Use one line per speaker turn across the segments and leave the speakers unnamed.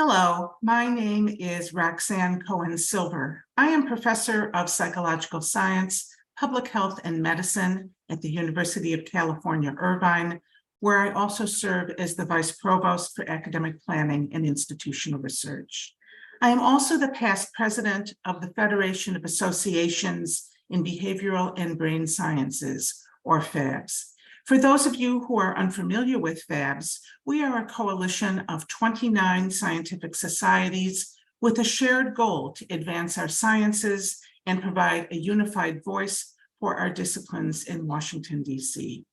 Hello, my name is Roxanne Cohen-Silver. I am professor of psychological science, public health, and medicine at the University of California, Irvine, where I also serve as the vice provost for academic planning and institutional research. I am also the past president of the Federation of Associations in Behavioral and Brain Sciences, or FABS. For those of you who are unfamiliar with FABS, we are a coalition of 29 scientific societies with a shared goal to advance our sciences and provide a unified voice for our disciplines in Washington, D.C.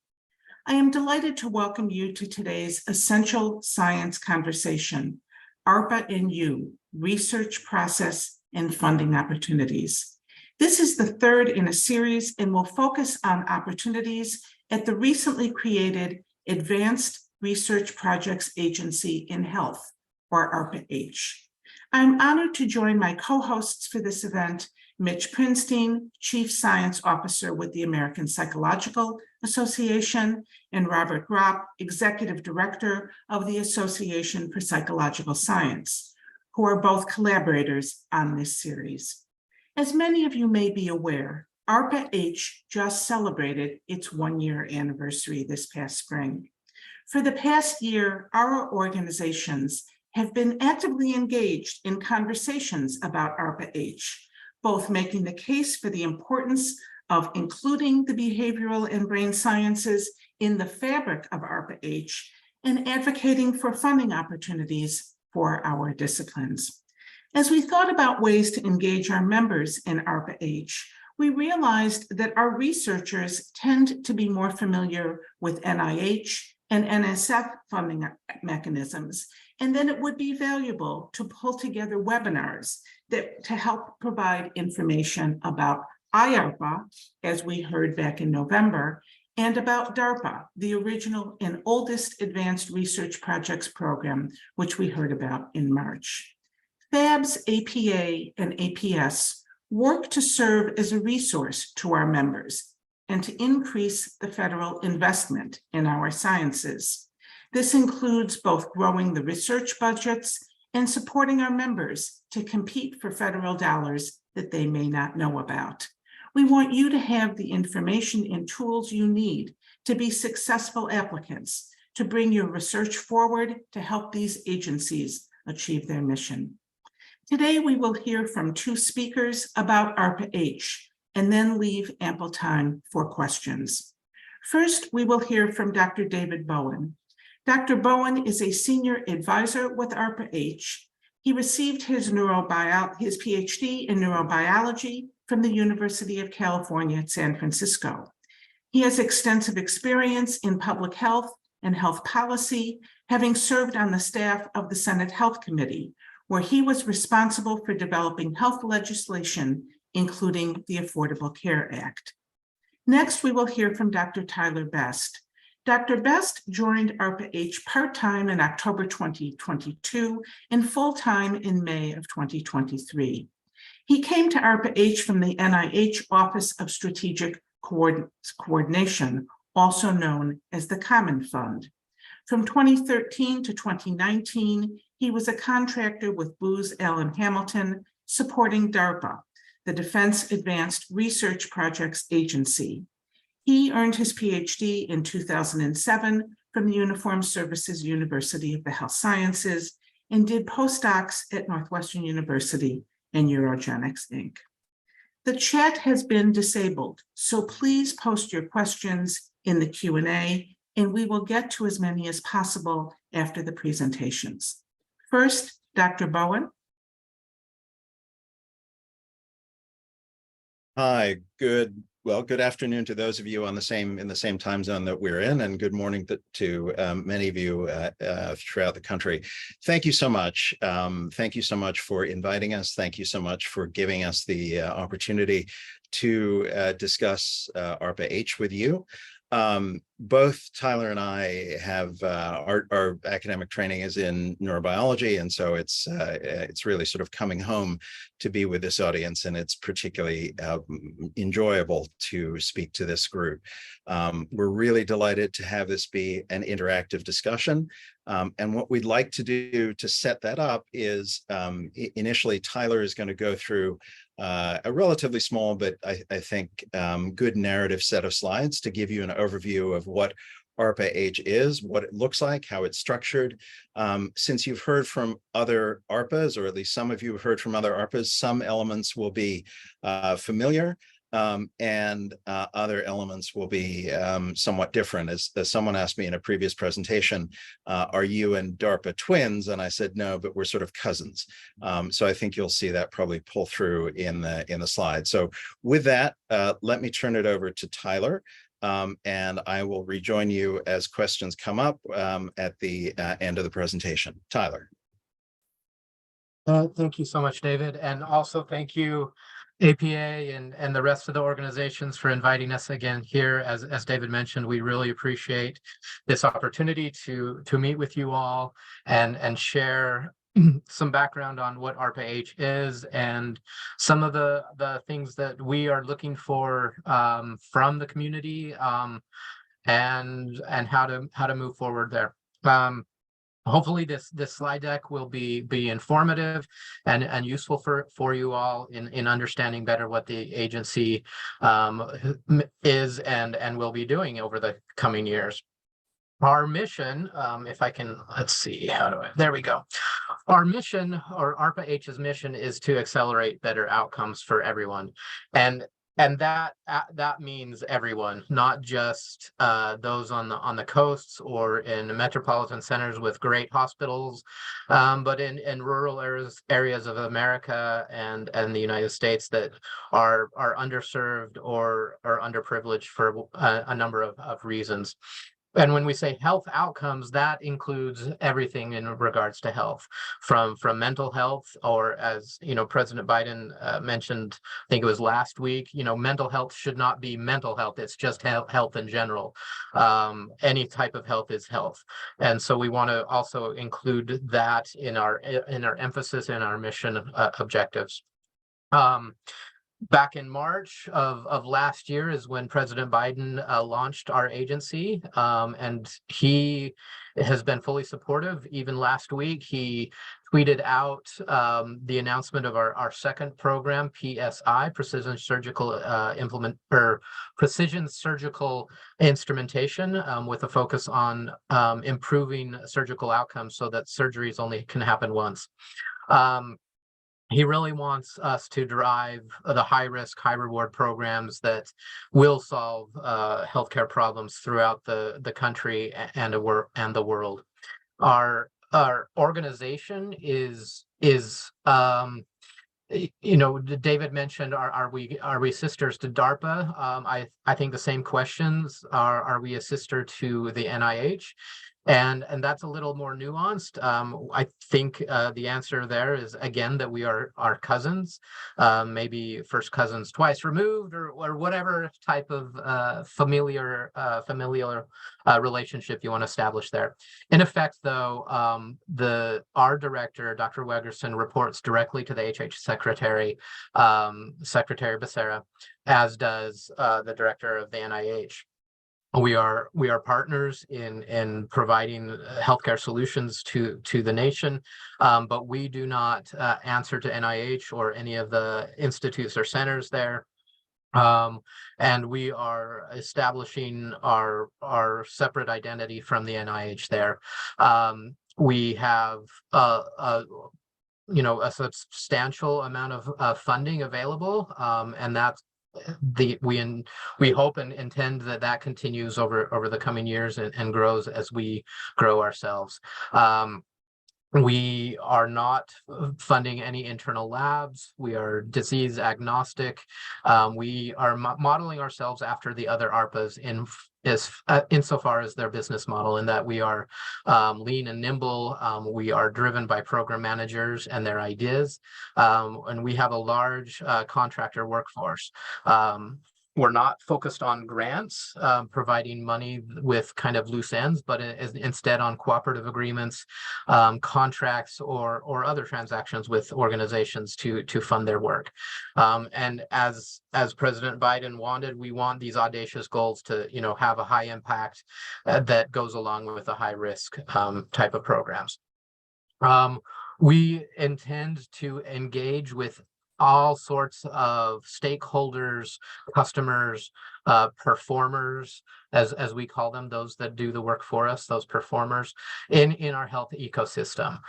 I am delighted to welcome you to today's Essential Science Conversation, ARPA and You, Research Process and Funding Opportunities. This is the third in a series and will focus on opportunities at the recently created Advanced Research Projects Agency in Health, or ARPA-H. I'm honored to join my co-hosts for this event, Mitch Prinstein, Chief Science Officer with the American Psychological Association, and Robert Gropp, Executive Director of the Association for Psychological Science, who are both collaborators on this series. As many of you may be aware, ARPA-H just celebrated its one-year anniversary this past spring. For the past year, our organizations have been actively engaged in conversations about ARPA-H, both making the case for the importance of including the behavioral and brain sciences in the fabric of ARPA-H and advocating for funding opportunities for our disciplines. As we thought about ways to engage our members in ARPA-H, we realized that our researchers tend to be more familiar with NIH and NSF funding mechanisms, and then it would be valuable to pull together webinars to help provide information about IARPA, as we heard back in November, and about DARPA, the original and oldest advanced research projects program, which we heard about in March. FABS, APA, and APS work to serve as a resource to our members and to increase the federal investment in our sciences. This includes both growing the research budgets and supporting our members to compete for federal dollars that they may not know about. We want you to have the information and tools you need to be successful applicants, to bring your research forward to help these agencies achieve their mission. Today, we will hear from two speakers about ARPA-H and then leave ample time for questions. First, we will hear from Dr. David Bowen. Dr. Bowen is a senior advisor with ARPA-H. He received his PhD in neurobiology from the University of California at San Francisco. He has extensive experience in public health and health policy, having served on the staff of the Senate Health Committee, where he was responsible for developing health legislation, including the Affordable Care Act. Next, we will hear from Dr. Tyler Best. Dr. Best joined ARPA-H part-time in October 2022 and full-time in May of 2023. He came to ARPA-H from the NIH Office of Strategic Coordination, also known as the Common Fund. From 2013 to 2019, he was a contractor with Booz Allen Hamilton, supporting DARPA, the Defense Advanced Research Projects Agency. He earned his PhD in 2007 from the Uniformed Services University of the Health Sciences and did postdocs at Northwestern University and Urogenics, Inc. The chat has been disabled, so please post your questions in the Q&A, and we will get to as many as possible after the presentations. First, Dr. Bowen.
Hi, good afternoon to those of you in the same time zone that we're in, and good morning to many of you throughout the country. Thank you so much. Thank you so much for inviting us. Thank you so much for giving us the opportunity to discuss ARPA-H with you. both Tyler and I have our academic training is in neurobiology, and so it's really sort of coming home to be with this audience, and it's particularly enjoyable to speak to this group. We're really delighted to have this be an interactive discussion. And what we'd like to do to set that up is initially Tyler is going to go through a relatively small, but I think good narrative set of slides to give you an overview of what ARPA-H is, what it looks like, how it's structured. Since you've heard from other ARPAs, or at least some of you have heard from other ARPAs, some elements will be familiar. And other elements will be somewhat different. As someone asked me in a previous presentation, are you and DARPA twins? And I said, no, but we're sort of cousins. So I think you'll see that probably pull through in the slide. So with that, let me turn it over to Tyler. And I will rejoin you as questions come up at the end of the presentation. Tyler.
Thank you so much, David. And also thank you, APA and the rest of the organizations, for inviting us again here. As David mentioned, we really appreciate this opportunity to meet with you all and share some background on what ARPA-H is and some of the things that we are looking for from the community and how to move forward there. Hopefully this slide deck will be informative and useful for you all in understanding better what the agency is and will be doing over the coming years. Our mission, if I can, let's see, there we go. Our mission, or ARPA-H's mission, is to accelerate better outcomes for everyone. And that means everyone, not just those on the coasts or in metropolitan centers with great hospitals, but in rural areas of America and the United States that are underserved or are underprivileged for a number of reasons. And when we say health outcomes, that includes everything in regards to health, from mental health, or as President Biden mentioned, I think it was last week, mental health should not be mental health. It's just health in general. Any type of health is health. And so we want to also include that in our emphasis in our mission objectives. Back in March of last year is when President Biden launched our agency, and he has been fully supportive. Even last week, he tweeted out the announcement of our second program, PSI, Precision Surgical Precision Surgical Instrumentation, with a focus on improving surgical outcomes so that surgeries only can happen once. He really wants us to drive the high-risk, high-reward programs that will solve healthcare problems throughout the country and the world. Our organization is David mentioned, are we sisters to DARPA? I think the same questions are we a sister to the NIH? And that's a little more nuanced. I think the answer there is, again, that we are cousins, maybe first cousins twice removed, or whatever type of familial relationship you want to establish there. In effect, though, our director, Dr. Wegerson, reports directly to the HH Secretary, Secretary Becerra, as does the director of the NIH. We are partners in providing healthcare solutions to the nation, but we do not answer to NIH or any of the institutes or centers there. And we are establishing our separate identity from the NIH there. We have a substantial amount of funding available, and that's we hope and intend that continues over the coming years and grows as we grow ourselves. We are not funding any internal labs. We are disease agnostic. We are modeling ourselves after the other ARPAs insofar as their business model, in that we are lean and nimble. We are driven by program managers and their ideas, and we have a large contractor workforce. we're not focused on grants, providing money with kind of loose ends, but instead on cooperative agreements, contracts, or other transactions with organizations to fund their work. And as President Biden wanted, we want these audacious goals to, have a high impact that goes along with a high risk type of programs. We intend to engage with all sorts of stakeholders, customers, performers, as we call them, those that do the work for us, those performers in our health ecosystem,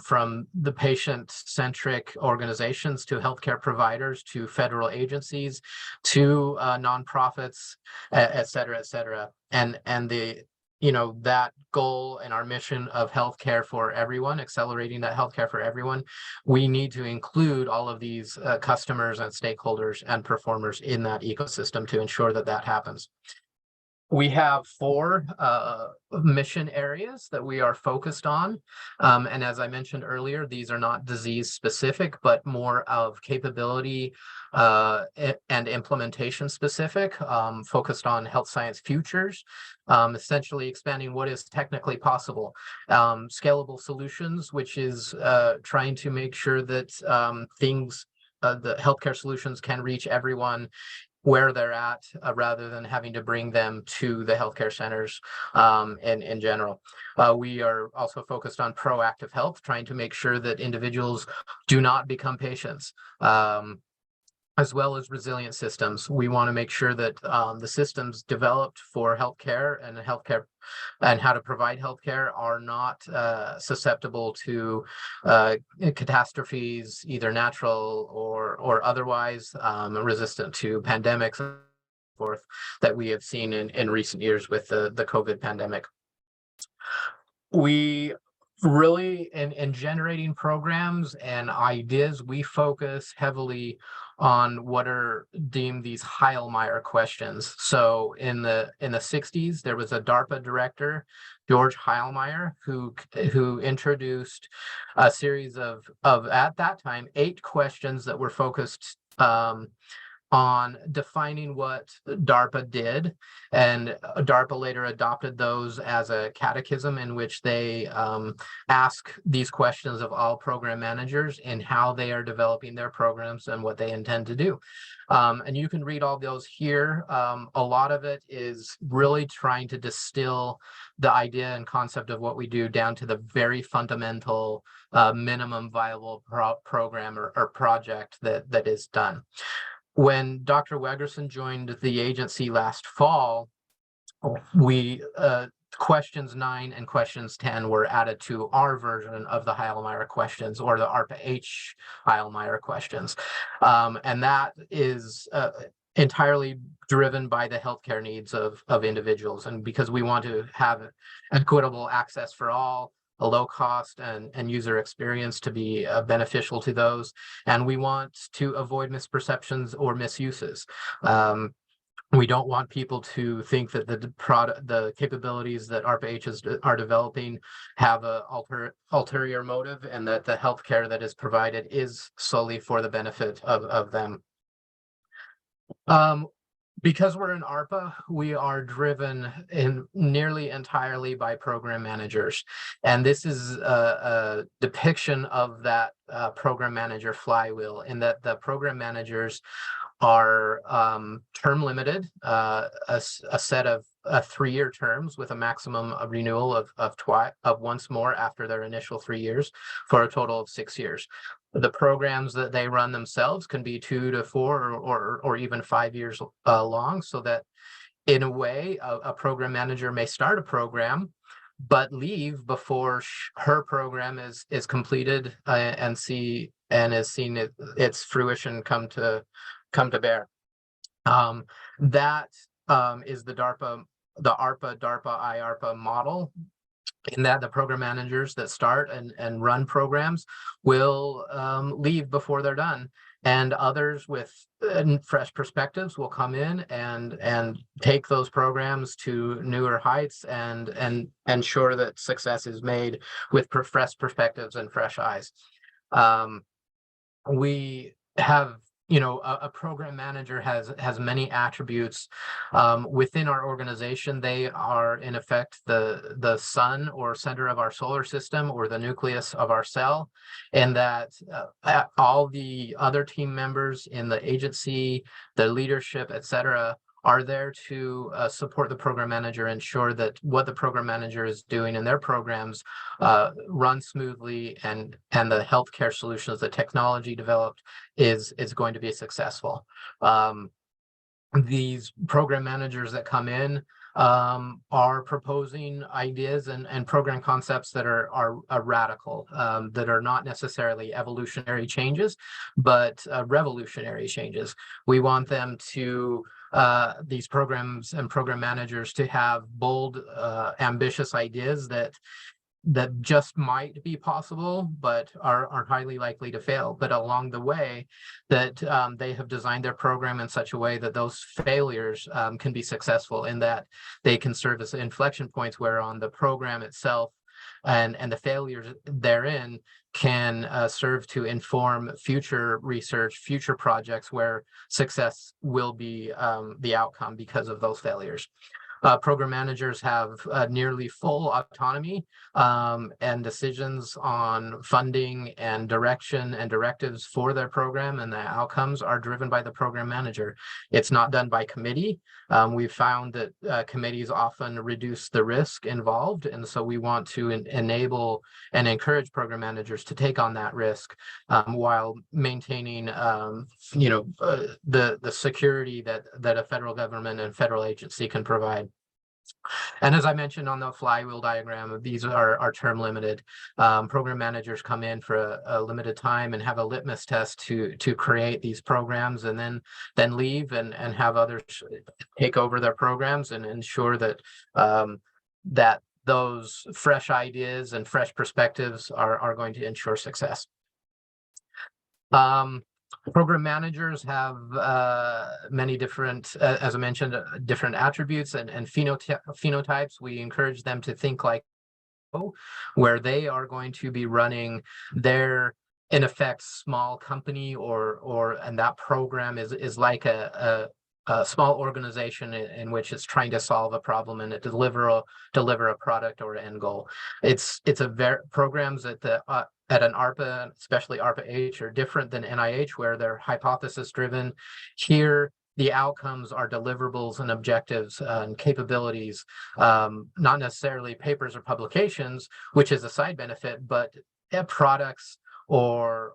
from the patient-centric organizations to healthcare providers to federal agencies to nonprofits, et cetera, and the that goal and our mission of healthcare for everyone, accelerating that healthcare for everyone, we need to include all of these customers and stakeholders and performers in that ecosystem to ensure that that happens. We have 4 mission areas that we are focused on. And as I mentioned earlier, these are not disease specific, but more of capability and implementation specific, focused on health science futures, essentially expanding what is technically possible. Scalable solutions, which is trying to make sure that the healthcare solutions can reach everyone where they're at, rather than having to bring them to the healthcare centers in general. We are also focused on proactive health, trying to make sure that individuals do not become patients, as well as resilient systems. We want to make sure that the systems developed for healthcare and how to provide healthcare are not susceptible to catastrophes, either natural or otherwise, resistant to pandemics and so forth that we have seen in recent years with the COVID pandemic. We really, in generating programs and ideas, we focus heavily on what are deemed these Heilmeyer questions. So in the 60s, there was a DARPA director, George Heilmeyer, who introduced a series of at that time 8 questions that were focused on defining what DARPA did, and DARPA later adopted those as a catechism in which they ask these questions of all program managers in how they are developing their programs and what they intend to do. And you can read all those here. A lot of it is really trying to distill the idea and concept of what we do down to the very fundamental minimum viable program or project that is done. When Dr. Wegerson joined the agency last fall, we questions 9 and questions 10 were added to our version of the Heilmeyer questions, or the ARPA-H Heilmeyer questions. And that is entirely driven by the healthcare needs of individuals. And because we want to have equitable access for all, a low cost and user experience to be beneficial to those. And we want to avoid misperceptions or misuses. We don't want people to think that the capabilities that ARPA-H are developing have a ulterior motive, and that the healthcare that is provided is solely for the benefit of them. Because we're in ARPA, we are driven nearly entirely by program managers. And this is a depiction of that program manager flywheel, in that the program managers are term limited, a set of 3-year terms with a maximum of renewal of once more after their initial 3 years, for a total of 6 years. The programs that they run themselves can be 2 to 4 or even 5 years long, so that in a way a program manager may start a program but leave before her program is completed and is seen its fruition come to bear. That is the ARPA IARPA model, in that the program managers that start and run programs will leave before they're done, and others with fresh perspectives will come in and take those programs to newer heights and ensure that success is made with fresh perspectives and fresh eyes. We have a program manager has many attributes within our organization. They are in effect the sun or center of our solar system, or the nucleus of our cell, and that all the other team members in the agency, the leadership, etc., are there to support the program manager, ensure that what the program manager is doing in their programs run smoothly, and the healthcare solutions, the technology developed is going to be successful. These program managers that come in are proposing ideas and program concepts that are radical, that are not necessarily evolutionary changes, but revolutionary changes. We want them to these programs and program managers to have bold, ambitious ideas that just might be possible, but are highly likely to fail. But along the way, that they have designed their program in such a way that those failures can be successful, in that they can serve as inflection points where on the program itself and the failures therein can serve to inform future research, future projects where success will be the outcome because of those failures. Program managers have nearly full autonomy and decisions on funding and direction and directives for their program, and the outcomes are driven by the program manager. It's not done by committee. We've found that committees often reduce the risk involved, and so we want to enable and encourage program managers to take on that risk while maintaining the security that a federal government and federal agency can provide. And as I mentioned on the flywheel diagram, these are term limited. Program managers come in for a limited time and have a litmus test to create these programs, and then leave and have others take over their programs and ensure that that those fresh ideas and fresh perspectives are going to ensure success. Program managers have many different, as I mentioned, different attributes and phenotypes. We encourage them to think like where they are going to be running their, in effect, small company, and that program is like a small organization in which it's trying to solve a problem and deliver a product or end goal. It's programs at an ARPA, especially ARPA-H, are different than NIH, where they're hypothesis driven. Here, the outcomes are deliverables and objectives and capabilities, not necessarily papers or publications, which is a side benefit, but products or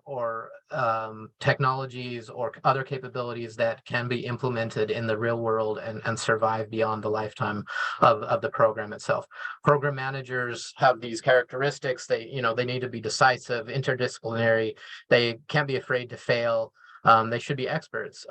technologies or other capabilities that can be implemented in the real world and survive beyond the lifetime of the program itself. Program managers have these characteristics. They need to be decisive, interdisciplinary. They can't be afraid to fail. They should be experts.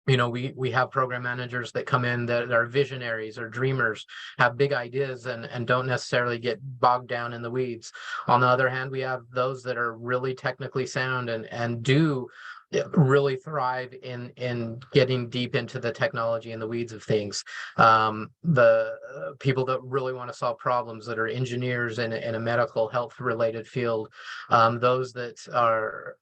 We have program managers that come in that are visionaries or dreamers, have big ideas and don't necessarily get bogged down in the weeds. On the other hand, we have those that are really technically sound and do really thrive in getting deep into the technology and the weeds of things. The people that really want to solve problems, that are engineers in a medical health related field, those that are,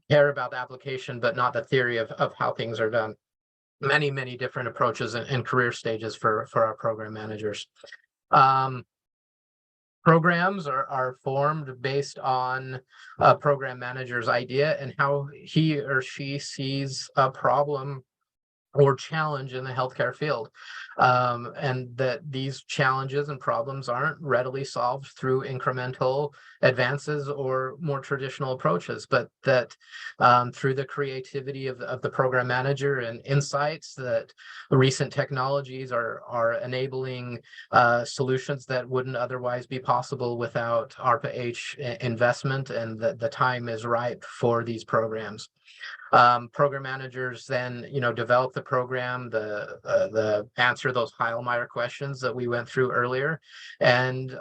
care about the application, but not the theory of how things are done. Many different approaches and career stages for our program managers. Programs are formed based on a program manager's idea and how he or she sees a problem or challenge in the healthcare field, and that these challenges and problems aren't readily solved through incremental advances or more traditional approaches, but that through the creativity of the program manager and insights, that recent technologies are enabling solutions that wouldn't otherwise be possible without ARPA-H investment, and that the time is ripe for these programs. Program managers then, develop the program, the answer those Heilmeier questions that we went through earlier, and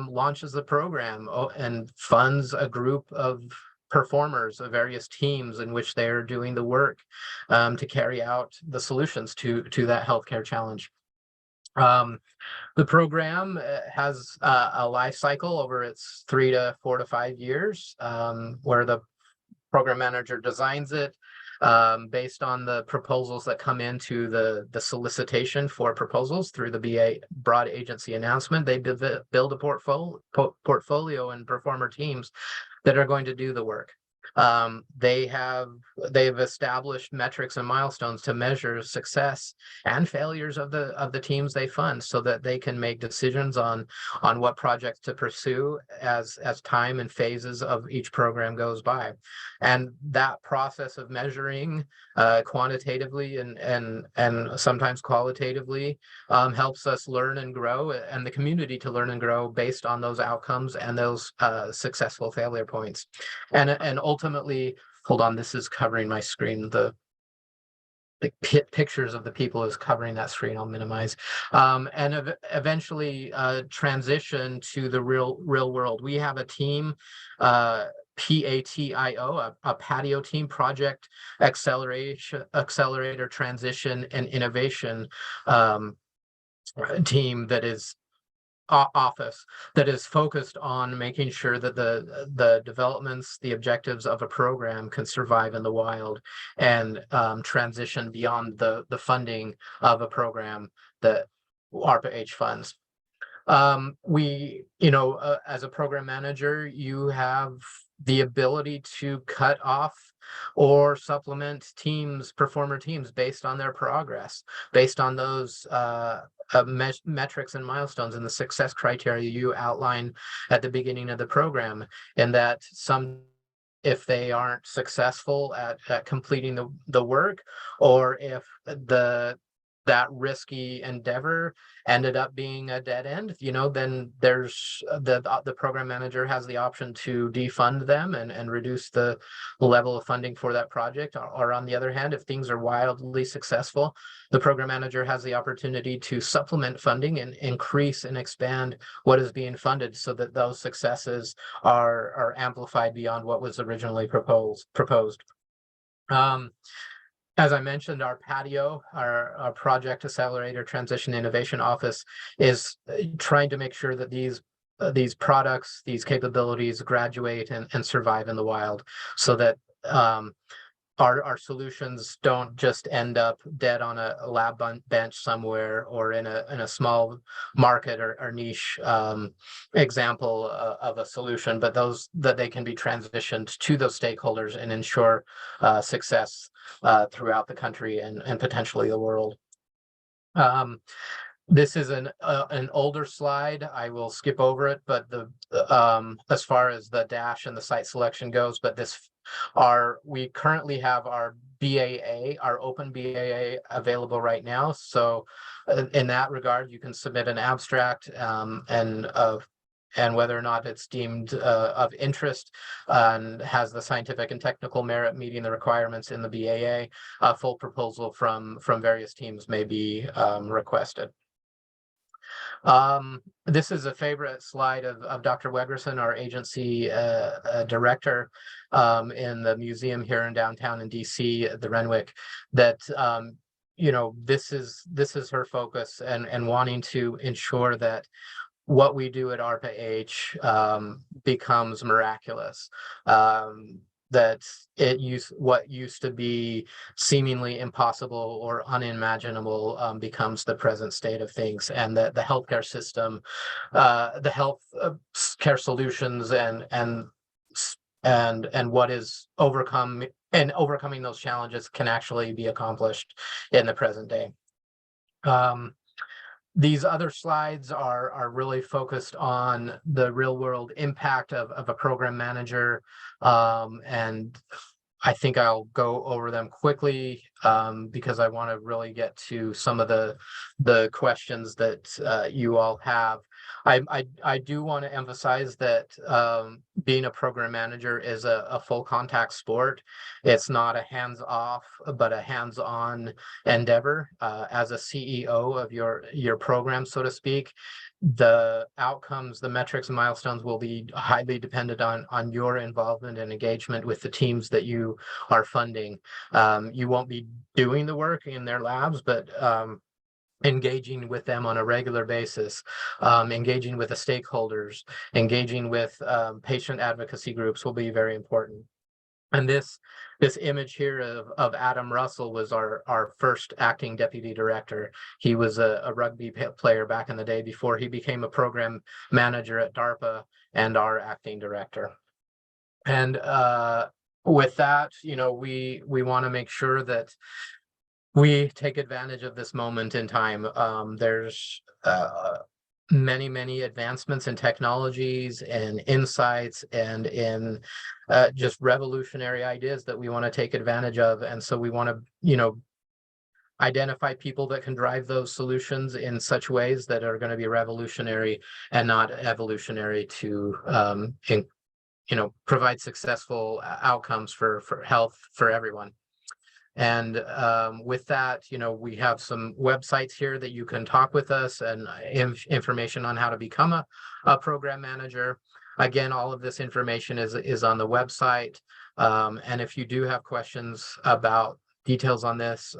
launches the program and funds a group of performers of various teams in which they're doing the work to carry out the solutions to that healthcare challenge. The program has a life cycle over its 3 to 4 to 5 years, where the program manager designs it based on the proposals that come into the solicitation for proposals through the BA broad agency announcement. They build a portfolio and performer teams that are going to do the work. They've established metrics and milestones to measure success and failures of the teams they fund, so that they can make decisions on what projects to pursue as time and phases of each program goes by. And that process of measuring quantitatively and sometimes qualitatively helps us learn and grow, and the community to learn and grow based on those outcomes and those successful failure points. And ultimately, hold on, this is covering my screen. The pictures of the people is covering that screen. I'll minimize. And eventually transition to the real world. We have a team, PATIO, a patio team, Project Accelerator Transition and Innovation team, that is office that is focused on making sure that the developments, the objectives of a program can survive in the wild and transition beyond the funding of a program that ARPA-H funds. As a program manager, you have the ability to cut off or supplement performer teams based on their progress, based on those metrics and milestones and the success criteria you outline at the beginning of the program. And that if they aren't successful at completing the work, or if that risky endeavor ended up being a dead end, then there's the program manager has the option to defund them and reduce the level of funding for that project. Or on the other hand, if things are wildly successful, the program manager has the opportunity to supplement funding and increase and expand what is being funded, so that those successes are amplified beyond what was originally proposed. As I mentioned, our PATIO, our Project Accelerator Transition Innovation Office, is trying to make sure that these products, these capabilities graduate and survive in the wild, so that our solutions don't just end up dead on a lab bench somewhere, or in a small market or niche example of a solution, but that they can be transitioned to those stakeholders and ensure success throughout the country and potentially the world. This is an older slide. I will skip over it, but as far as the dash and the site selection goes, but we currently have our BAA, our open BAA available right now. So in that regard, you can submit an abstract and whether or not it's deemed of interest and has the scientific and technical merit meeting the requirements in the BAA, a full proposal from various teams may be requested. This is a favorite slide of Dr. Wegerson, our agency director in the museum here in downtown in DC, the Renwick, that this is her focus and wanting to ensure that what we do at ARPA-H becomes miraculous. That what used to be seemingly impossible or unimaginable becomes the present state of things, and that the healthcare system, the health care solutions, and what is overcoming those challenges can actually be accomplished in the present day. These other slides are really focused on the real world impact of a program manager, and I think I'll go over them quickly because I want to really get to some of the questions that you all have. I do want to emphasize that being a program manager is a full contact sport. It's not a hands-off, but a hands-on endeavor. As a CEO of your program, so to speak, the outcomes, the metrics and milestones will be highly dependent on your involvement and engagement with the teams that you are funding. You won't be doing the work in their labs, but engaging with them on a regular basis, engaging with the stakeholders, engaging with patient advocacy groups will be very important. And this image here of Adam Russell was our first acting deputy director. He was a rugby player back in the day before he became a program manager at DARPA and our acting director. And with that, we want to make sure that we take advantage of this moment in time. There's many advancements in technologies and insights and in just revolutionary ideas that we want to take advantage of. And so we want to, identify people that can drive those solutions in such ways that are going to be revolutionary and not evolutionary to, provide successful outcomes for health for everyone. And with that, we have some websites here that you can talk with us and information on how to become a program manager. Again, all of this information is on the website. And if you do have questions about details on this,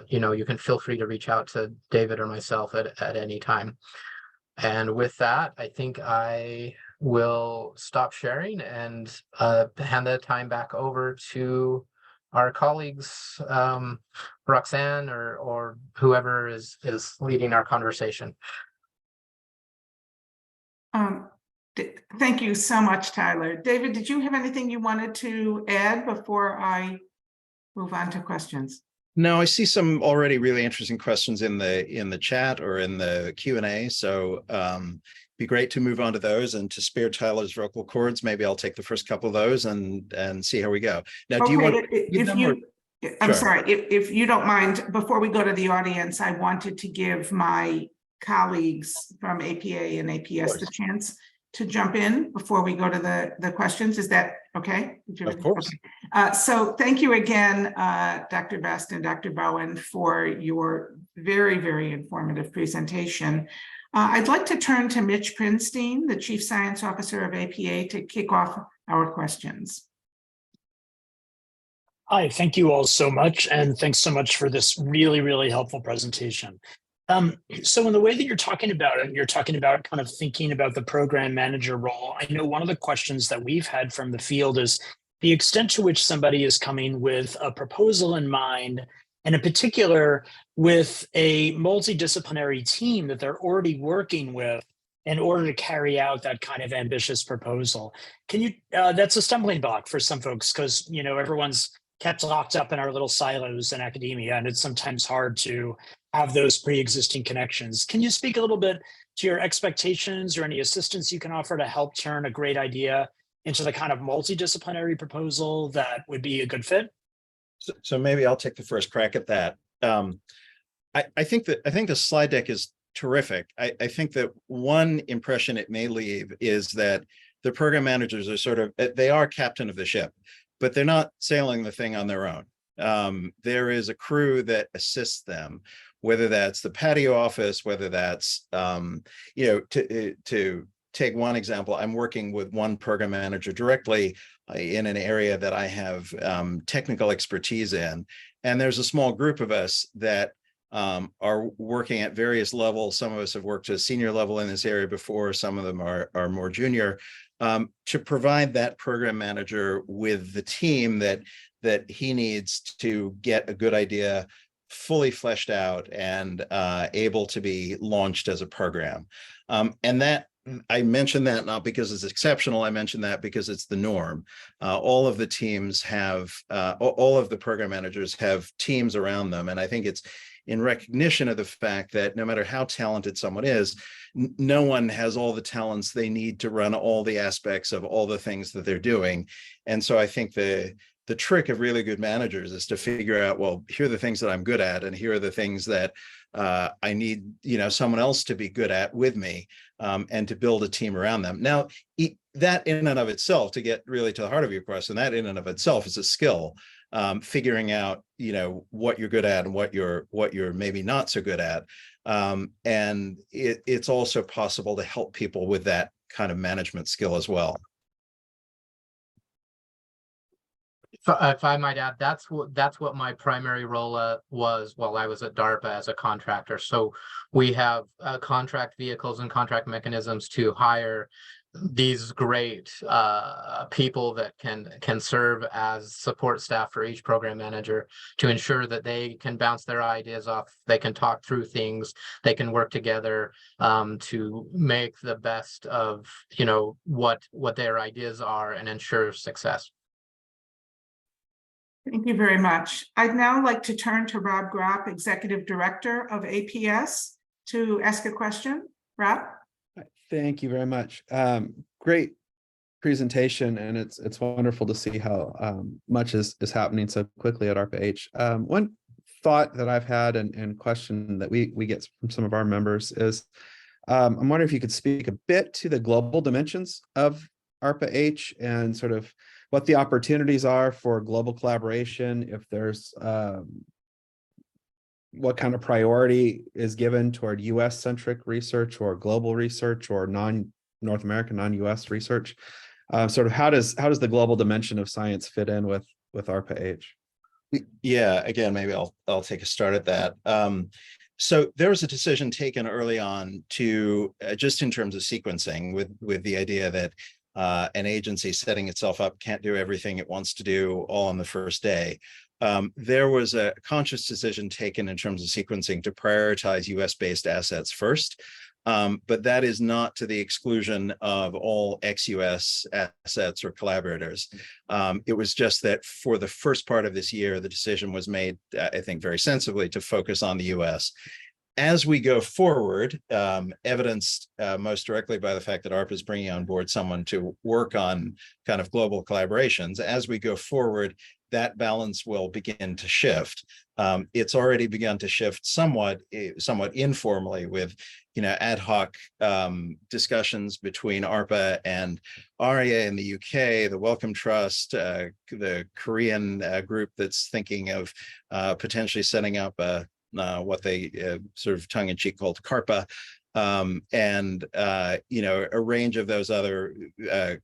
you can feel free to reach out to David or myself at any time. And with that, I think I will stop sharing and hand the time back over to our colleagues, Roxanne or whoever is leading our conversation.
Thank you so much, Tyler. David, did you have anything you wanted to add before I move on to questions?
No, I see some already really interesting questions in the chat or in the Q&A. So be great to move on to those, and to spare Tyler's vocal cords, maybe I'll take the first couple of those and see how we go. Now, do you want?
I'm sorry, if you don't mind, before we go to the audience, I wanted to give my colleagues from APA and APS the chance to jump in before we go to the questions. Is that okay?
Of course.
Okay. So thank you again, Dr. Best and Dr. Bowen, for your very, very informative presentation. I'd like to turn to Mitch Prinstein, the Chief Science Officer of APA, to kick off our questions.
Hi, thank you all so much. And thanks so much for this really, really helpful presentation. So in the way that you're talking about it, you're talking about kind of thinking about the program manager role. I know one of the questions that we've had from the field is the extent to which somebody is coming with a proposal in mind, and in particular with a multidisciplinary team that they're already working with in order to carry out that kind of ambitious proposal. Can you, that's a stumbling block for some folks because, everyone's kept locked up in our little silos in academia, and it's sometimes hard to have those pre-existing connections. Can you speak a little bit to your expectations or any assistance you can offer to help turn a great idea into the kind of multidisciplinary proposal that would be a good fit?
So maybe I'll take the first crack at that. I think the slide deck is terrific. I think that one impression it may leave is that the program managers are they are captain of the ship, but they're not sailing the thing on their own. There is a crew that assists them, whether that's the patio office, whether that's, to take one example, I'm working with one program manager directly in an area that I have technical expertise in. And there's a small group of us that are working at various levels. Some of us have worked at a senior level in this area before. Some of them are more junior, to provide that program manager with the team that he needs to get a good idea fully fleshed out and able to be launched as a program. And that, I mention that not because it's exceptional, I mention that because it's the norm. All of the teams have, all of the program managers have teams around them. And I think it's in recognition of the fact that no matter how talented someone is, no one has all the talents they need to run all the aspects of all the things that they're doing. And so I think the trick of really good managers is to figure out, well, here are the things that I'm good at, and here are the things that I need, someone else to be good at with me, and to build a team around them. Now, that in and of itself, to get really to the heart of your question, that in and of itself is a skill, figuring out, what you're good at and what you're maybe not so good at. And it's also possible to help people with that kind of management skill as well.
If I might add, that's what my primary role was while I was at DARPA as a contractor. So we have contract vehicles and contract mechanisms to hire these great people that can serve as support staff for each program manager to ensure that they can bounce their ideas off, they can talk through things, they can work together to make the best of what their ideas are and ensure success.
Thank you very much. I'd now like to turn to Rob Gropp, Executive Director of APS, to ask a question. Rob?
Thank you very much. Great presentation, and it's wonderful to see how much is happening so quickly at ARPA-H. One thought that I've had and question that we get from some of our members is, I'm wondering if you could speak a bit to the global dimensions of ARPA-H and sort of what the opportunities are for global collaboration, if there's what kind of priority is given toward US centric research or global research or non-North American, non-US research. Sort of how does the global dimension of science fit in with ARPA-H?
Yeah, again, maybe I'll take a start at that. So there was a decision taken early on to just in terms of sequencing with the idea that an agency setting itself up can't do everything it wants to do all on the first day. There was a conscious decision taken in terms of sequencing to prioritize US-based assets first, but that is not to the exclusion of all ex-US assets or collaborators. It was just that for the first part of this year, the decision was made, I think very sensibly, to focus on the US. As we go forward, evidenced most directly by the fact that ARPA is bringing on board someone to work on kind of global collaborations, as we go forward, that balance will begin to shift. It's already begun to shift somewhat informally with, ad hoc discussions between ARPA and RIA in the UK, the Wellcome Trust, the Korean group that's thinking of potentially setting up what they sort of tongue-in-cheek called CARPA, and a range of those other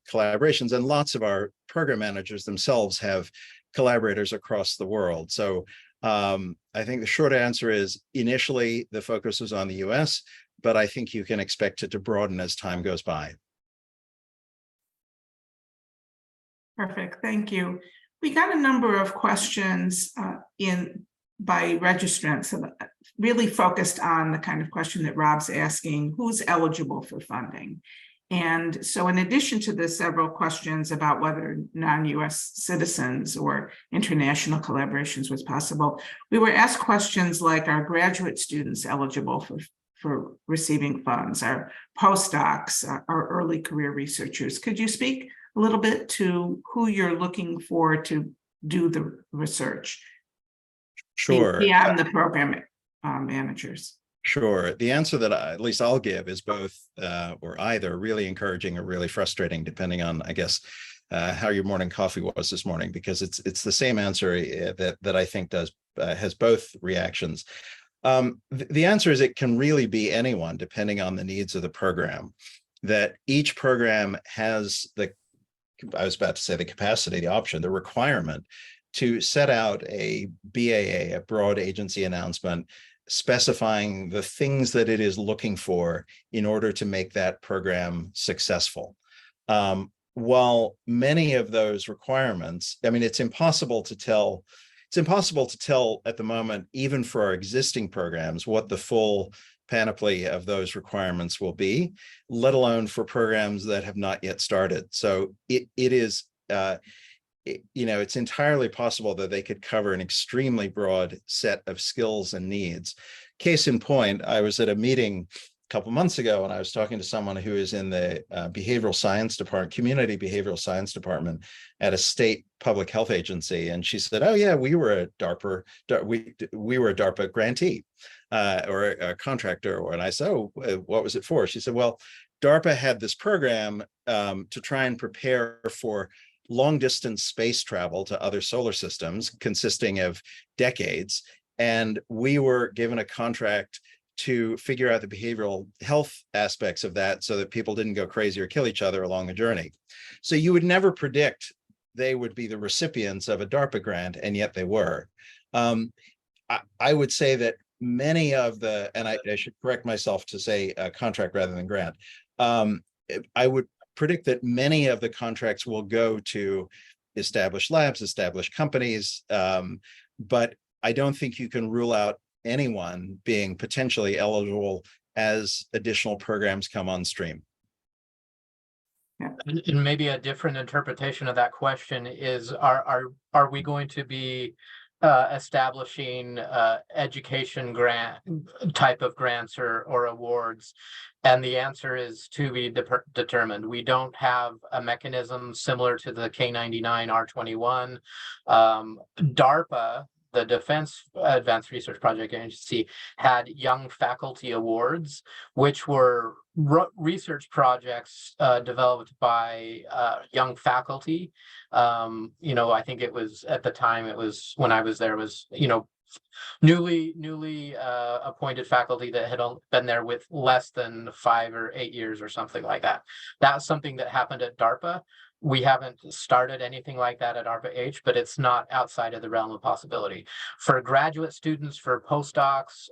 collaborations. And lots of our program managers themselves have collaborators across the world. So I think the short answer is initially the focus was on the US, but I think you can expect it to broaden as time goes by.
Perfect, thank you. We got a number of questions by registrants, really focused on the kind of question that Rob's asking, who's eligible for funding? And so in addition to the several questions about whether non-US citizens or international collaborations was possible, we were asked questions like, are graduate students eligible for receiving funds? Are postdocs, are early career researchers? Could you speak a little bit to who you're looking for to do the research?
Sure.
Beyond the program managers.
Sure. The answer that at least I'll give is both or either really encouraging or really frustrating, depending on, I guess, how your morning coffee was this morning, because it's the same answer that I think has both reactions. The answer is it can really be anyone, depending on the needs of the program. That each program has I was about to say the capacity, the option, the requirement to set out a BAA, a broad agency announcement, specifying the things that it is looking for in order to make that program successful. While many of those requirements, I mean, it's impossible to tell at the moment, even for our existing programs, what the full panoply of those requirements will be, let alone for programs that have not yet started. So it is, it's entirely possible that they could cover an extremely broad set of skills and needs. Case in point, I was at a meeting a couple months ago and I was talking to someone who is in the behavioral science department, community behavioral science department at a state public health agency. And she said, oh yeah, we were a DARPA, we were a DARPA grantee or a contractor. And I said, oh, what was it for? She said, well, DARPA had this program to try and prepare for long distance space travel to other solar systems consisting of decades. And we were given a contract to figure out the behavioral health aspects of that so that people didn't go crazy or kill each other along the journey. So you would never predict they would be the recipients of a DARPA grant, and yet they were. I would say that many of the, and I should correct myself to say contract rather than grant. I would predict that many of the contracts will go to established labs, established companies, but I don't think you can rule out anyone being potentially eligible as additional programs come on stream.
And maybe a different interpretation of that question is, are we going to be establishing education grant type of grants or awards? And the answer is to be determined. We don't have a mechanism similar to the K-99 R21. DARPA, the Defense Advanced Research Project Agency, had young faculty awards, which were research projects developed by young faculty. I think it was at the time, it was when I was there, was newly appointed faculty that had been there with less than 5 or 8 years or something like that. That's something that happened at DARPA. We haven't started anything like that at ARPA-H, but it's not outside of the realm of possibility. For graduate students, for postdocs,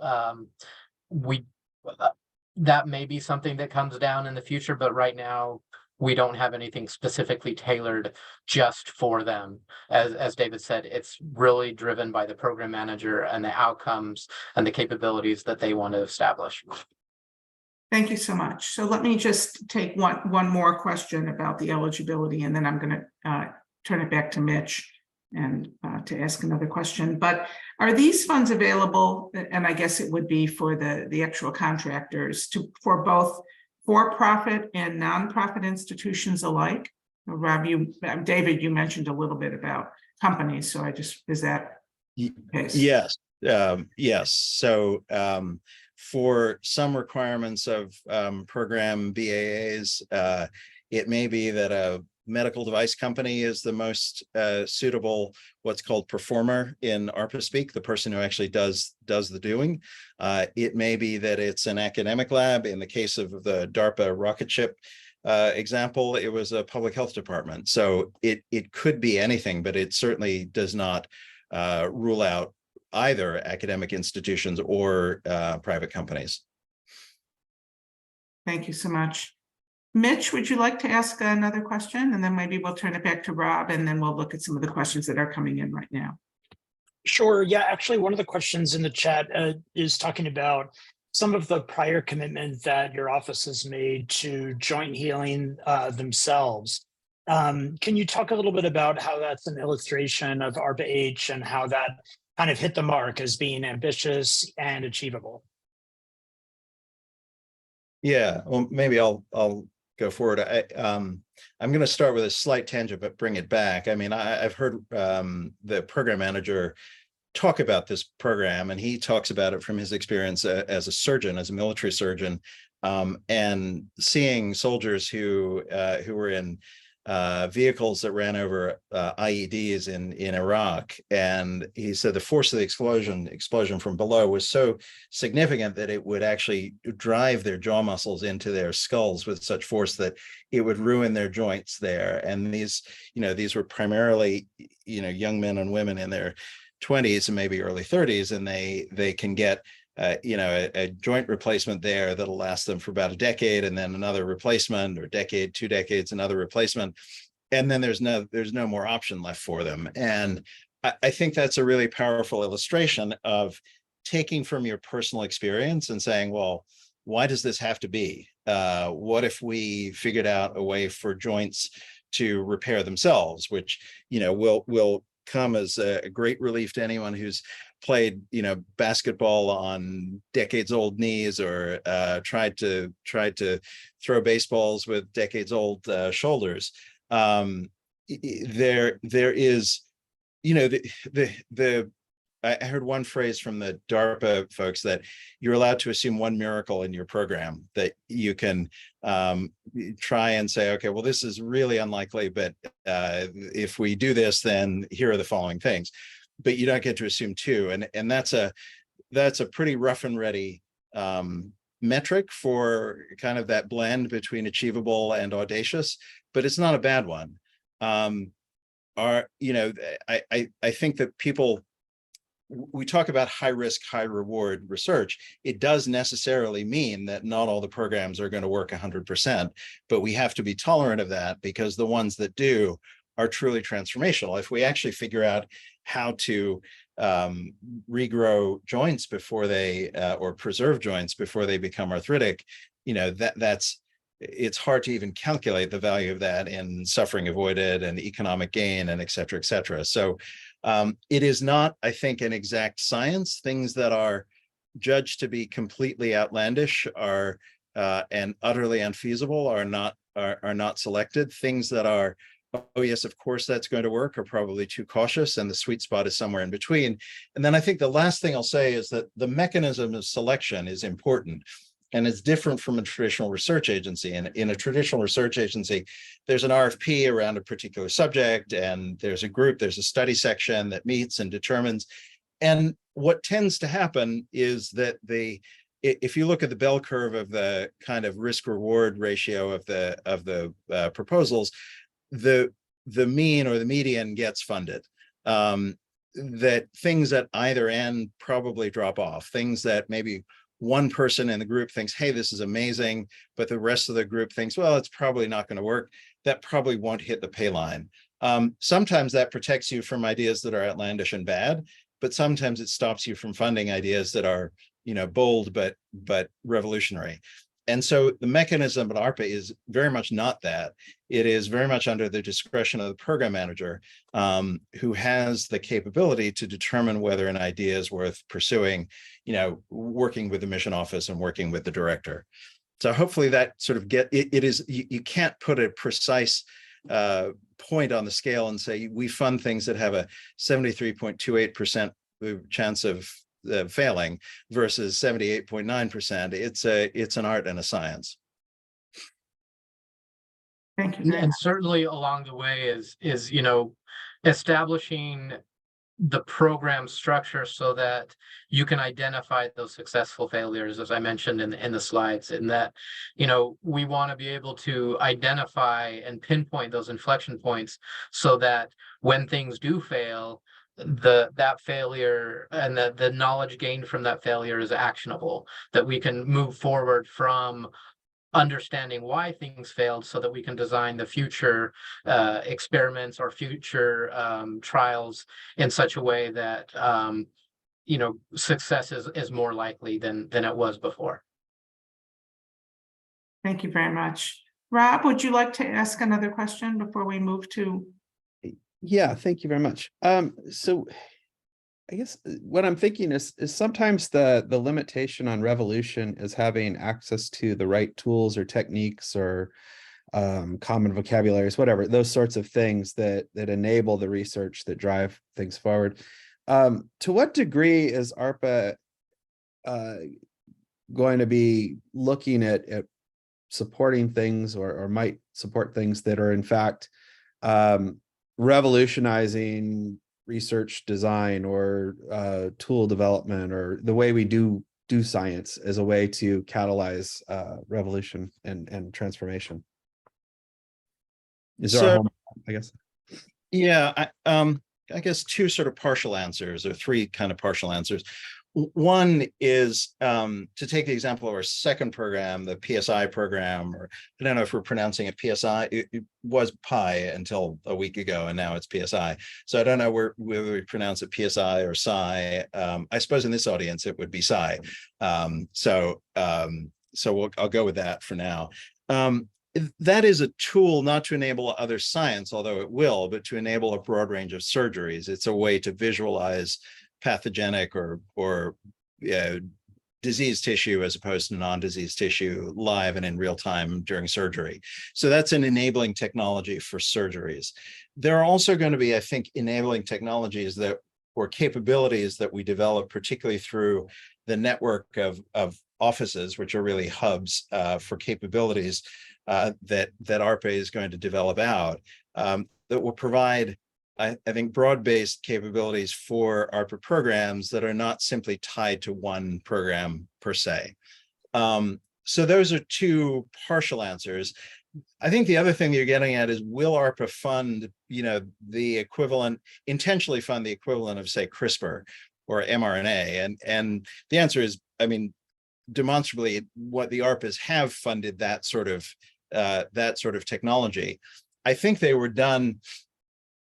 that may be something that comes down in the future, but right now we don't have anything specifically tailored just for them. As David said, it's really driven by the program manager and the outcomes and the capabilities that they want to establish.
Thank you so much. So let me just take one more question about the eligibility, and then I'm going to turn it back to Mitch and to ask another question. But are these funds available? And I guess it would be for the actual contractors for both for-profit and nonprofit institutions alike? Rob, David, you mentioned a little bit about companies, so is that the case?
Yes, yes. So for some requirements of program BAAs, it may be that a medical device company is the most suitable, what's called performer in ARPA speak, the person who actually does the doing. It may be that it's an academic lab. In the case of the DARPA rocket ship example, it was a public health department. So it could be anything, but it certainly does not rule out either academic institutions or private companies.
Thank you so much. Mitch, would you like to ask another question? And then maybe we'll turn it back to Rob, and then we'll look at some of the questions that are coming in right now.
Sure. Yeah, actually, one of the questions in the chat is talking about some of the prior commitment that your office has made to Joint Healing themselves. Can you talk a little bit about how that's an illustration of ARPA-H and how that kind of hit the mark as being ambitious and achievable?
Yeah, well, maybe I'll go forward. I'm going to start with a slight tangent, but bring it back. I mean, I've heard the program manager talk about this program, and he talks about it from his experience as a surgeon, as a military surgeon, and seeing soldiers who were in vehicles that ran over IEDs in Iraq. And he said the force of the explosion from below was so significant that it would actually drive their jaw muscles into their skulls with such force that it would ruin their joints there. And these were primarily, young men and women in their 20s and maybe early 30s, and they can get a joint replacement there that'll last them for about a decade, and then another replacement, or decade, 2 decades, another replacement, and then there's no more option left for them. And I think that's a really powerful illustration of taking from your personal experience and saying, well, why does this have to be? What if we figured out a way for joints to repair themselves, which will come as a great relief to anyone who's played basketball on decades old knees, or tried to throw baseballs with decades old shoulders. There is I heard one phrase from the DARPA folks that you're allowed to assume one miracle in your program, that you can try and say, okay, well, this is really unlikely, but if we do this, then here are the following things. But you don't get to assume 2. And that's a pretty rough and ready metric for kind of that blend between achievable and audacious, but it's not a bad one. I think that people we talk about high risk, high reward research. It does necessarily mean that not all the programs are going to work 100%, but we have to be tolerant of that because the ones that do are truly transformational. If we actually figure out how to regrow joints before they or preserve joints before they become arthritic, it's hard to even calculate the value of that in suffering avoided and economic gain and et cetera, et cetera. So it is not, I think, an exact science. Things that are judged to be completely outlandish are and utterly unfeasible are not selected. Things that are, oh yes, of course that's going to work, are probably too cautious, and the sweet spot is somewhere in between. And then I think the last thing I'll say is that the mechanism of selection is important. And it's different from a traditional research agency. And in a traditional research agency, there's an RFP around a particular subject, and there's a study section that meets and determines. And what tends to happen is that if you look at the bell curve of the kind of risk reward ratio of the proposals, the mean or the median gets funded. That things at either end probably drop off. Things that maybe one person in the group thinks, hey, this is amazing, but the rest of the group thinks, well, it's probably not going to work. That probably won't hit the pay line. Sometimes that protects you from ideas that are outlandish and bad, but sometimes it stops you from funding ideas that are, bold but revolutionary. And so the mechanism at ARPA is very much not that. It is very much under the discretion of the program manager, who has the capability to determine whether an idea is worth pursuing, working with the mission office and working with the director. So hopefully that sort of you can't put a precise point on the scale and say we fund things that have a 73.28% chance of failing versus 78.9%. It's an art and a science.
Thank you.
And certainly along the way is establishing the program structure so that you can identify those successful failures, as I mentioned in the slides, and that we want to be able to identify and pinpoint those inflection points so that when things do fail, that failure and the knowledge gained from that failure is actionable, that we can move forward from understanding why things failed so that we can design the future experiments or future trials in such a way that success is more likely than it was before.
Thank you very much. Rob, would you like to ask another question before we move to?
Yeah, thank you very much. So I guess what I'm thinking is sometimes the limitation on revolution is having access to the right tools or techniques or common vocabularies, whatever, those sorts of things that enable the research that drive things forward. To what degree is ARPA going to be looking at supporting things or might support things that are in fact revolutionizing research design or tool development or the way we do science as a way to catalyze revolution and transformation? Is there I guess?
Yeah, I guess two sort of partial answers, or three kind of partial answers. One is to take the example of our second program, the PSI program, or I don't know if we're pronouncing it PSI. It was PI until a week ago, and now it's PSI. So I don't know whether we pronounce it PSI or Psi. I suppose in this audience it would be Psi. So I'll go with that for now. That is a tool not to enable other science, although it will, but to enable a broad range of surgeries. It's a way to visualize pathogenic or diseased tissue as opposed to non-diseased tissue live and in real time during surgery. So that's an enabling technology for surgeries. There are also going to be, I think, enabling technologies or capabilities that we develop, particularly through the network of offices, which are really hubs for capabilities that ARPA is going to develop out, that will provide, I think, broad-based capabilities for ARPA programs that are not simply tied to one program per se. So those are two partial answers. I think the other thing you're getting at is, will ARPA fund, the equivalent, intentionally fund the equivalent of, say, CRISPR? or mRNA? And the answer is, I mean, demonstrably, what the ARPAs have funded that sort of technology. I think they were done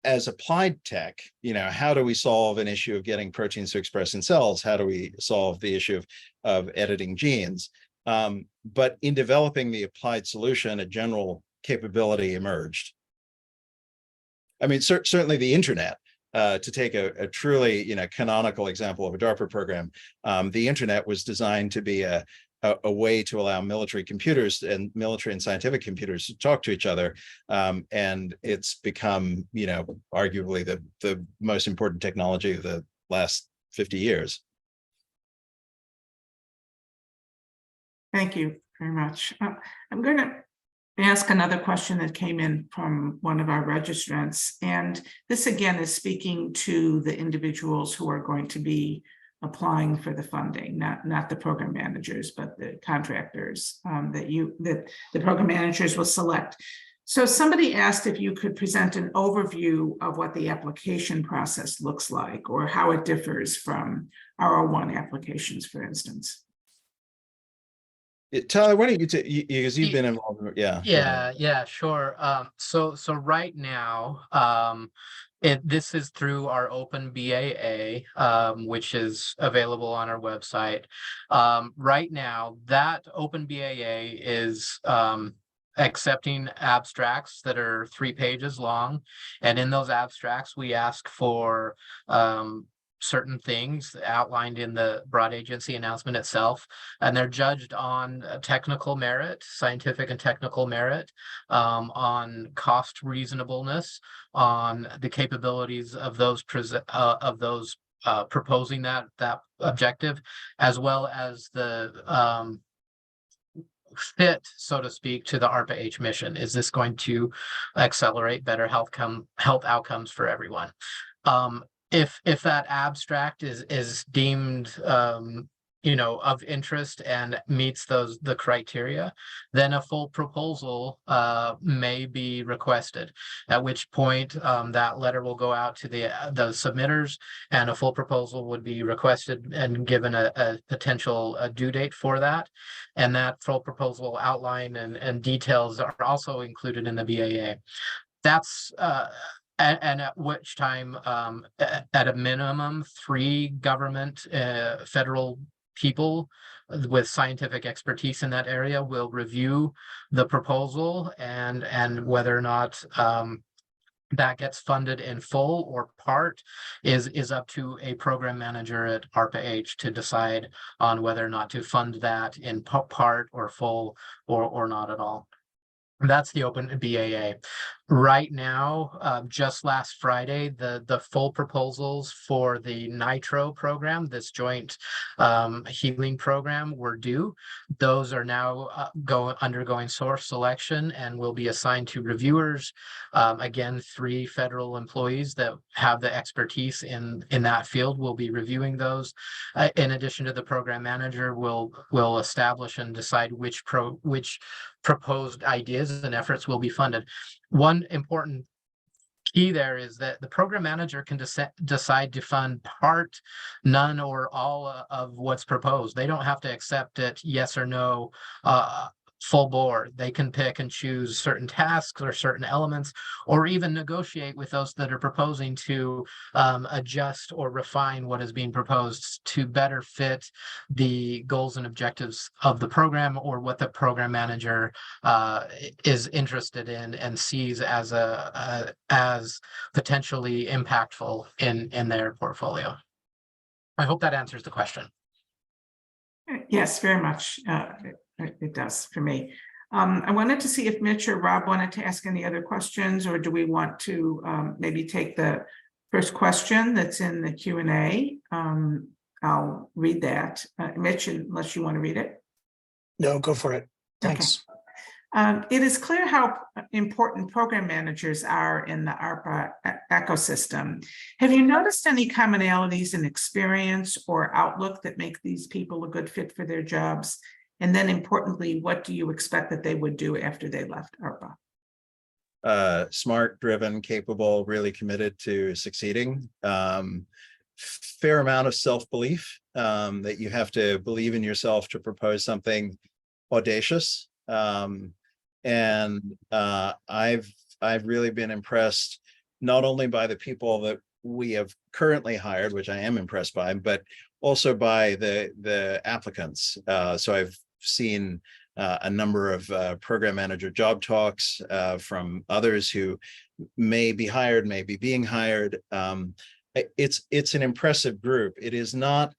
as applied tech. You know, how do we solve an issue of getting proteins to express in cells? How do we solve the issue of editing genes? But in developing the applied solution, a general capability emerged. I mean, certainly the internet, to take a truly, you know, canonical example of a DARPA program, the internet was designed to be a way to allow military computers and military and scientific computers to talk to each other. And it's become, you know, arguably the most important technology of the last 50 years.
Thank you very much. I'm going to ask another question that came in from one of our registrants. And this again is speaking to the individuals who are going to be applying for the funding, not the program managers, but the contractors that the program managers will select. So somebody asked if you could present an overview of what the application process looks like, or how it differs from R01 applications, for instance.
Tyler, why don't you take, because you've been involved, yeah.
Yeah, sure. So right now, this is through our open BAA, which is available on our website. Right now, that open BAA is accepting abstracts that are 3 pages long, and in those abstracts, we ask for certain things outlined in the broad agency announcement itself, and they're judged on technical merit, scientific and technical merit, on cost reasonableness, on the capabilities of those proposing that objective, as well as the fit, so to speak, to the ARPA-H mission. Is this going to accelerate better health outcomes for everyone? If that abstract is deemed you know, of interest and meets the criteria, then a full proposal may be requested, at which point that letter will go out to the submitters, and a full proposal would be requested and given a potential due date for that. And that full proposal outline and details are also included in the BAA. That's and at which time, at a minimum, 3 government federal people with scientific expertise in that area will review the proposal, and whether or not that gets funded in full or part is up to a program manager at ARPA-H to decide on whether or not to fund that in part or full or not at all. That's the open BAA. Right now, just last Friday, the full proposals for the NITRO program, this joint healing program, were due. Those are now undergoing source selection and will be assigned to reviewers. Again, 3 federal employees that have the expertise in that field will be reviewing those. In addition to the program manager, will establish and decide which proposed ideas and efforts will be funded. One important key there is that the program manager can decide to fund part, none, or all of what's proposed. They don't have to accept it, yes or no, full board. They can pick and choose certain tasks or certain elements, or even negotiate with those that are proposing to adjust or refine what is being proposed to better fit the goals and objectives of the program, or what the program manager is interested in and sees as as potentially impactful in their portfolio. I hope that answers the question.
Yes, very much. It does for me. I wanted to see if Mitch or Rob wanted to ask any other questions, or do we want to maybe take the first question that's in the Q&A? I'll read that. Mitch, unless you want to read it.
No, go for it. Thanks.
Okay. It is clear how important program managers are in the ARPA ecosystem. Have you noticed any commonalities in experience or outlook that make these people a good fit for their jobs? And then importantly, what do you expect that they would do after they left ARPA?
Smart, driven, capable, really committed to succeeding. fair amount of self-belief, that you have to believe in yourself to propose something audacious. I've really been impressed not only by the people that we have currently hired, which I am impressed by, but also by the applicants. So I've seen a number of program manager job talks from others who may be hired, may be being hired. It's an impressive group. It is not,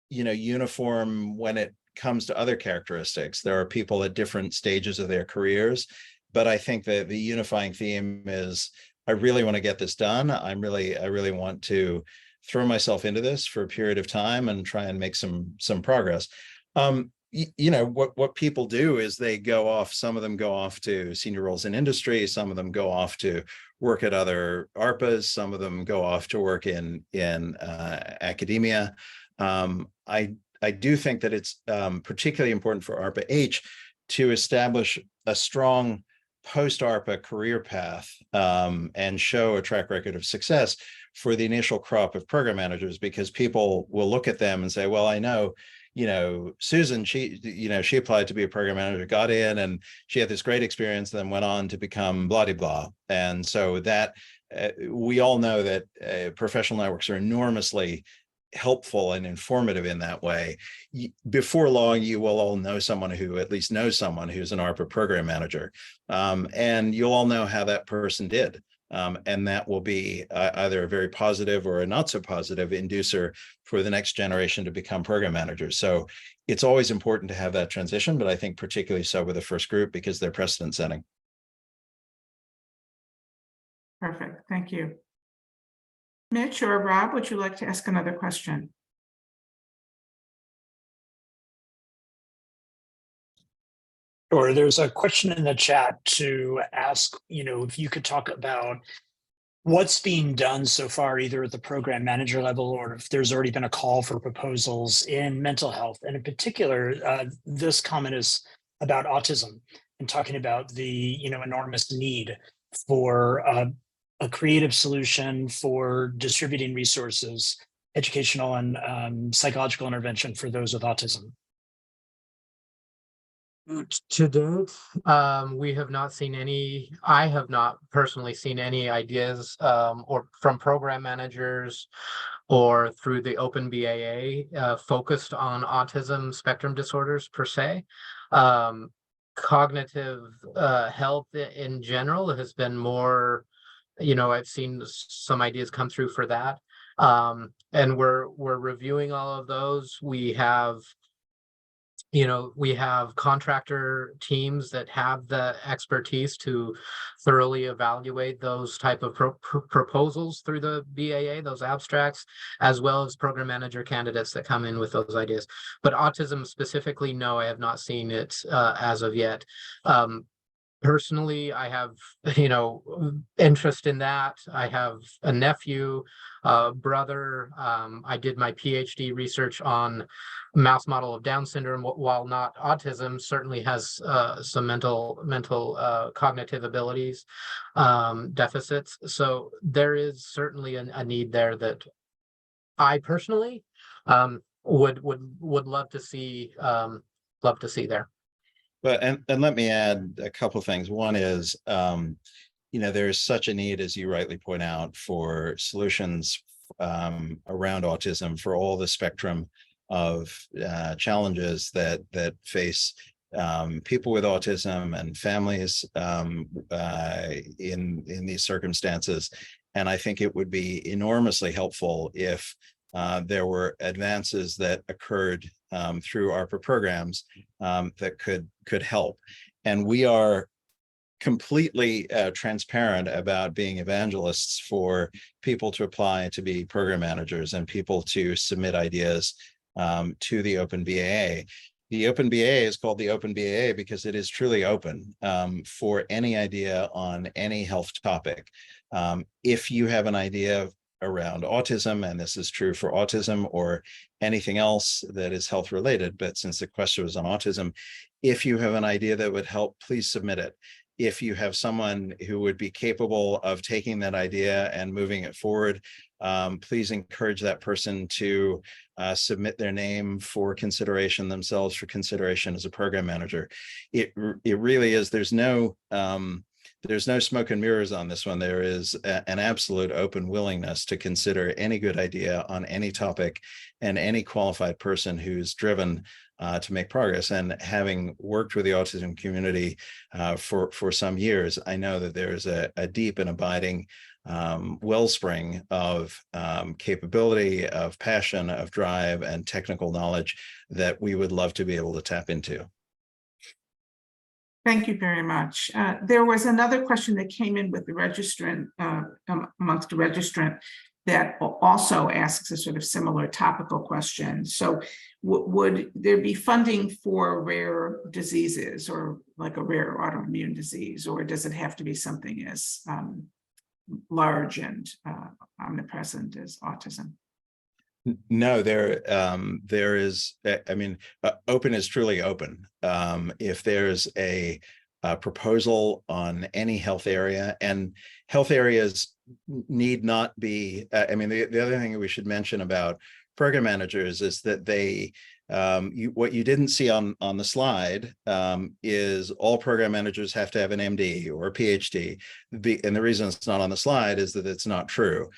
uniform when it comes to other characteristics. There are people at different stages of their careers, but I think that the unifying theme is, I really want to get this done. I really want to throw myself into this for a period of time and try and make some progress. What people do is they go off, some of them go off to senior roles in industry, some of them go off to work at other ARPAs, some of them go off to work in academia. I do think that it's particularly important for ARPA-H to establish a strong post-ARPA career path and show a track record of success for the initial crop of program managers, because people will look at them and say, well, I know, Susan, she applied to be a program manager, got in, and she had this great experience, then went on to become blah-de-blah. And so that we all know that professional networks are enormously helpful and informative in that way. Before long, you will all know someone who at least knows someone who's an ARPA program manager, and you'll all know how that person did. And that will be either a very positive or a not so positive inducer for the next generation to become program managers. So it's always important to have that transition, but I think particularly so with the first group because they're precedent setting.
Perfect, thank you. Mitch or Rob, would you like to ask another question?
Or there's a question in the chat to ask, if you could talk about what's being done so far, either at the program manager level or if there's already been a call for proposals in mental health. And in particular, this comment is about autism and talking about the enormous need for a creative solution for distributing resources, educational and psychological intervention for those with autism.
To date, we have not seen any, I have not personally seen any ideas or from program managers or through the Open BAA focused on autism spectrum disorders per se. Cognitive health in general has been more, I've seen some ideas come through for that. And we're reviewing all of those. We have contractor teams that have the expertise to thoroughly evaluate those type of proposals through the BAA, those abstracts, as well as program manager candidates that come in with those ideas. But autism specifically, no, I have not seen it as of yet. Personally, I have, interest in that. I have a nephew, brother. I did my PhD research on mouse model of Down syndrome, while not autism, certainly has some mental cognitive abilities deficits. So there is certainly a need there that I personally would love to see there.
But and let me add a couple of things. One is, there's such a need, as you rightly point out, for solutions around autism for all the spectrum of challenges that face people with autism and families in these circumstances. And I think it would be enormously helpful if there were advances that occurred through ARPA programs that could help. And we are completely transparent about being evangelists for people to apply to be program managers and people to submit ideas to the Open BAA. The Open BAA is called the Open BAA because it is truly open for any idea on any health topic. If you have an idea around autism, and this is true for autism or anything else that is health related, but since the question was on autism, if you have an idea that would help, please submit it. If you have someone who would be capable of taking that idea and moving it forward, please encourage that person to submit their name for consideration themselves for consideration as a program manager. It really is, there's no smoke and mirrors on this one. There is an absolute open willingness to consider any good idea on any topic and any qualified person who's driven to make progress. And having worked with the autism community for some years, I know that there is a deep and abiding wellspring of capability, of passion, of drive, and technical knowledge that we would love to be able to tap into.
Thank you very much. There was another question that came in with the registrant, amongst the registrant, that also asks a sort of similar topical question. So would there be funding for rare diseases, or like a rare autoimmune disease, or does it have to be something as large and omnipresent as autism?
No, there is, I mean, open is truly open. If there's a proposal on any health area, and health areas need not be, I mean, the other thing that we should mention about program managers is that they, what you didn't see on the slide is all program managers have to have an MD or a PhD. And the reason it's not on the slide is that it's not true.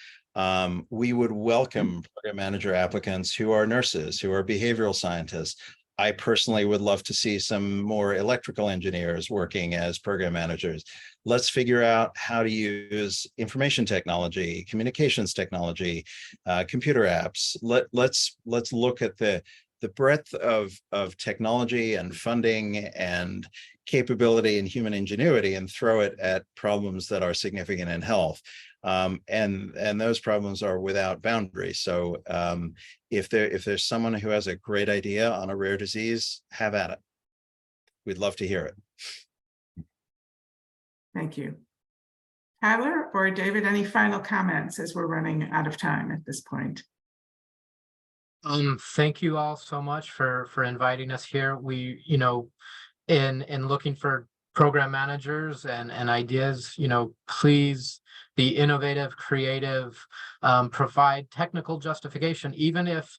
We would welcome program manager applicants who are nurses, who are behavioral scientists. I personally would love to see some more electrical engineers working as program managers. Let's figure out how to use information technology, communications technology, computer apps. Let's look at the breadth of technology and funding and capability and human ingenuity and throw it at problems that are significant in health. And those problems are without boundaries. So if there's someone who has a great idea on a rare disease, have at it. We'd love to hear it.
Thank you. Tyler or David, any final comments as we're running out of time at this point?
Thank you all so much for inviting us here. We, you know, in looking for program managers and ideas, you know, please be innovative, creative, provide technical justification, even if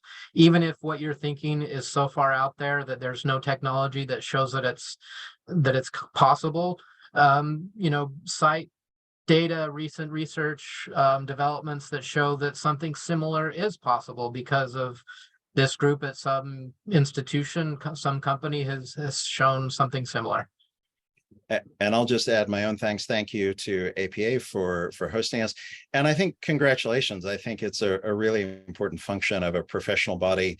what you're thinking is so far out there that there's no technology that shows that it's possible. You know, cite data, recent research developments that show that something similar is possible because of this group at some institution, some company has shown something similar.
And I'll just add my own thanks. Thank you to APA for hosting us. And I think congratulations. I think it's a really important function of a professional body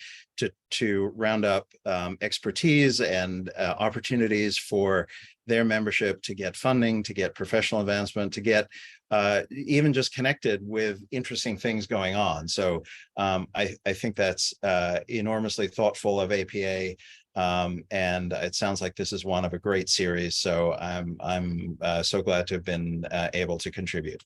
to round up expertise and opportunities for their membership to get funding, to get professional advancement, to get even just connected with interesting things going on. So I think that's enormously thoughtful of APA. And it sounds like this is one of a great series. So I'm so glad to have been able to contribute.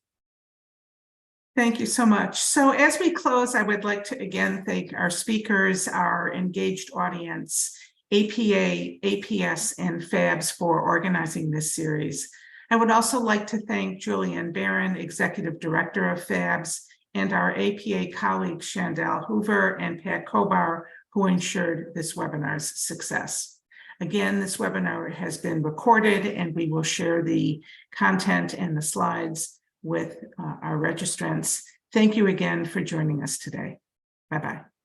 Thank you so much. So as we close, I would like to again thank our speakers, our engaged audience, APA, APS, and FABS for organizing this series. I would also like to thank Julianne Barron, Executive Director of FABS, and our APA colleagues, Chandel Hoover and Pat Kobar, who ensured this webinar's success. Again, this webinar has been recorded, and we will share the content and the slides with our registrants. Thank you again for joining us today. Bye-bye.